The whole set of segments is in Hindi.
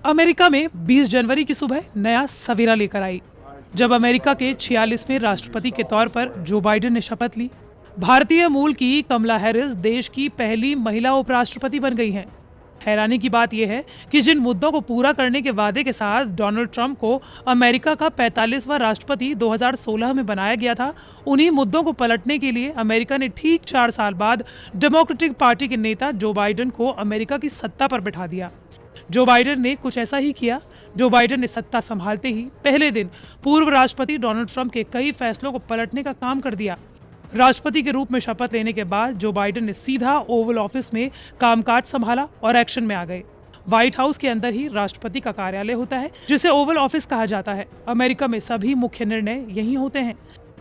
अमेरिका में 20 जनवरी की सुबह नया सवेरा लेकर आई, जब अमेरिका के 46वें राष्ट्रपति के तौर पर जो बाइडेन ने शपथ ली। भारतीय मूल की कमला हैरिस देश की पहली महिला उपराष्ट्रपति बन गई हैं। हैरानी की बात यह है कि जिन मुद्दों को पूरा करने के वादे के साथ डोनाल्ड ट्रंप को अमेरिका का 45वां राष्ट्रपति 2016 में बनाया गया था, उन्हीं मुद्दों को पलटने के लिए अमेरिका ने ठीक 4 साल बाद डेमोक्रेटिक पार्टी के नेता जो बाइडेन को अमेरिका की सत्ता पर बिठा दिया। जो बाइडेन ने कुछ ऐसा ही किया। जो बाइडेन ने सत्ता संभालते ही पहले दिन पूर्व राष्ट्रपति डोनाल्ड ट्रंप के कई फैसलों को पलटने का काम कर दिया। राष्ट्रपति के रूप में शपथ लेने के बाद जो बाइडेन ने सीधा ओवल ऑफिस में कामकाज संभाला और एक्शन में आ गए। व्हाइट हाउस के अंदर ही राष्ट्रपति का कार्यालय होता है, जिसे ओवल ऑफिस कहा जाता है। अमेरिका में सभी मुख्य निर्णय यहीं होते हैं।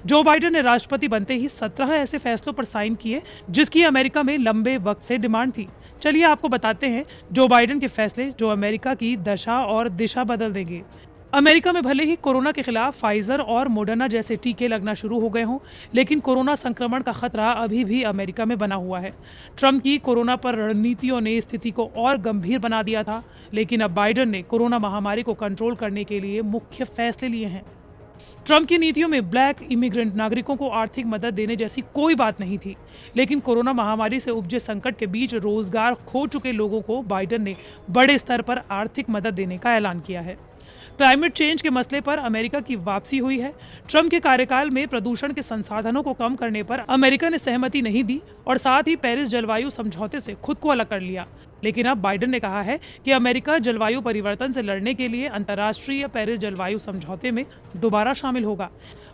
जो बाइडेन ने राष्ट्रपति बनते ही 17 ऐसे फैसलों पर साइन किए जिसकी अमेरिका में लंबे वक्त से डिमांड थी। चलिए आपको बताते हैं जो बाइडेन के फैसले जो अमेरिका की दशा और दिशा बदल देंगे। अमेरिका में भले ही कोरोना के खिलाफ फाइजर और मोडर्ना जैसे टीके लगना शुरू हो गए हों, लेकिन कोरोना संक्रमण का खतरा अभी भी अमेरिका में बना हुआ है। ट्रंप की कोरोना पर रणनीतियों ने स्थिति को और गंभीर बना दिया था, लेकिन अब बाइडेन ने कोरोना महामारी को कंट्रोल करने के लिए मुख्य फैसले लिए हैं। ट्रंप की नीतियों में ब्लैक इमिग्रेंट नागरिकों को आर्थिक मदद देने जैसी कोई बात नहीं थी, लेकिन कोरोना महामारी से उपजे संकट के बीच रोजगार खो चुके लोगों को बाइडेन ने बड़े स्तर पर आर्थिक मदद देने का ऐलान किया है। क्लाइमेट चेंज के मसले पर अमेरिका की वापसी हुई है। ट्रंप के कार्यकाल में प्रदूषण के संसाधनों को कम करने पर अमेरिका ने सहमति नहीं दी और साथ ही पेरिस जलवायु समझौते से खुद को अलग कर लिया। लेकिन अब बाइडेन ने कहा है कि अमेरिका जलवायु परिवर्तन से लड़ने के लिए अंतर्राष्ट्रीय पेरिस जलवायु समझौते में दोबारा शामिल होगा।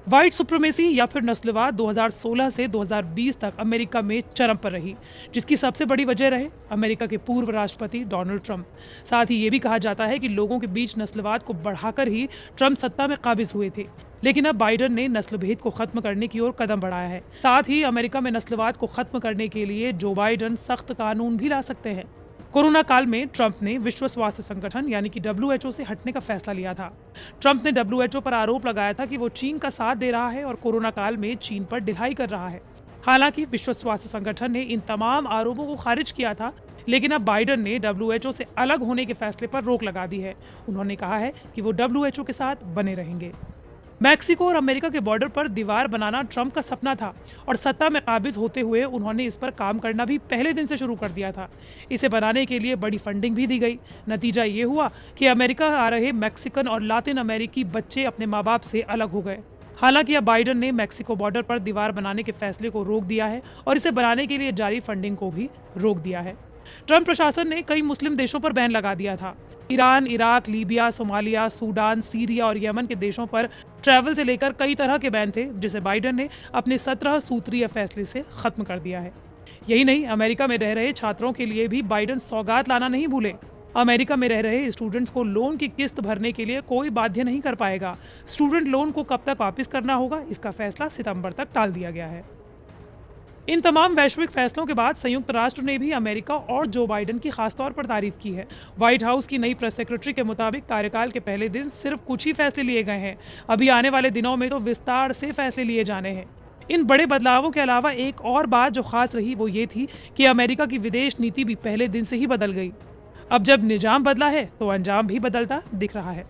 व्हाइट सुप्रीमेसी या फिर नस्लवाद 2016 से 2020 तक अमेरिका में चरम पर रही, जिसकी सबसे बड़ी वजह रहे अमेरिका के पूर्व राष्ट्रपति डोनाल्ड ट्रंप। साथ ही ये भी कहा जाता है कि लोगों के बीच नस्लवाद को बढ़ाकर ही ट्रंप सत्ता में काबिज हुए थे। लेकिन अब बाइडेन ने नस्लभेद को खत्म करने की ओर कदम बढ़ाया है। साथ ही अमेरिका में नस्लवाद को खत्म करने के लिए जो बाइडेन सख्त कानून भी ला सकते हैं। कोरोना काल में ट्रंप ने विश्व स्वास्थ्य संगठन यानी कि WHO से हटने का फैसला लिया था। ट्रंप ने WHO पर आरोप लगाया था कि वो चीन का साथ दे रहा है और कोरोना काल में चीन पर ढिलाई कर रहा है। हालांकि विश्व स्वास्थ्य संगठन ने इन तमाम आरोपों को खारिज किया था, लेकिन अब बाइडेन ने WHO से अलग होने के फैसले पर रोक लगा दी है। उन्होंने कहा है कि वो WHO के साथ बने रहेंगे। मैक्सिको और अमेरिका के बॉर्डर पर दीवार बनाना ट्रंप का सपना था और सत्ता में काबिज होते हुए उन्होंने इस पर काम करना भी पहले दिन से शुरू कर दिया था। इसे बनाने के लिए बड़ी फंडिंग भी दी गई। नतीजा ये हुआ कि अमेरिका आ रहे मैक्सिकन और लातिन अमेरिकी बच्चे अपने माँ बाप से अलग हो गए। हालांकि अब बाइडेन ने मैक्सिको बॉर्डर पर दीवार बनाने के फैसले को रोक दिया है और इसे बनाने के लिए जारी फंडिंग को भी रोक दिया है। ट्रंप प्रशासन ने कई मुस्लिम देशों पर बैन लगा दिया था। Iran, Iraq, Libya, Somalia, Sudan, Syria और यमन के देशों पर ट्रैवल से लेकर कई तरह के बैन थे, जिसे बाइडेन ने अपने 17 सूत्रीय फैसले से खत्म कर दिया है। यही नहीं, अमेरिका में रह रहे छात्रों के लिए भी बाइडेन सौगात लाना नहीं भूले। अमेरिका में रह रहे स्टूडेंट्स को लोन की किस्त भरने के लिए कोई बाध्य नहीं कर पाएगा। स्टूडेंट लोन को कब तक वापस करना होगा, इसका फैसला सितंबर तक टाल दिया गया है। इन तमाम वैश्विक फैसलों के बाद संयुक्त राष्ट्र ने भी अमेरिका और जो बाइडेन की खासतौर पर तारीफ की है। व्हाइट हाउस की नई प्रेस सेक्रेटरी के मुताबिक कार्यकाल के पहले दिन सिर्फ कुछ ही फैसले लिए गए हैं। अभी आने वाले दिनों में तो विस्तार से फैसले लिए जाने हैं। इन बड़े बदलावों के अलावा एक और बात जो खास रही वो ये थी कि अमेरिका की विदेश नीति भी पहले दिन से ही बदल गई। अब जब निजाम बदला है तो अंजाम भी बदलता दिख रहा है।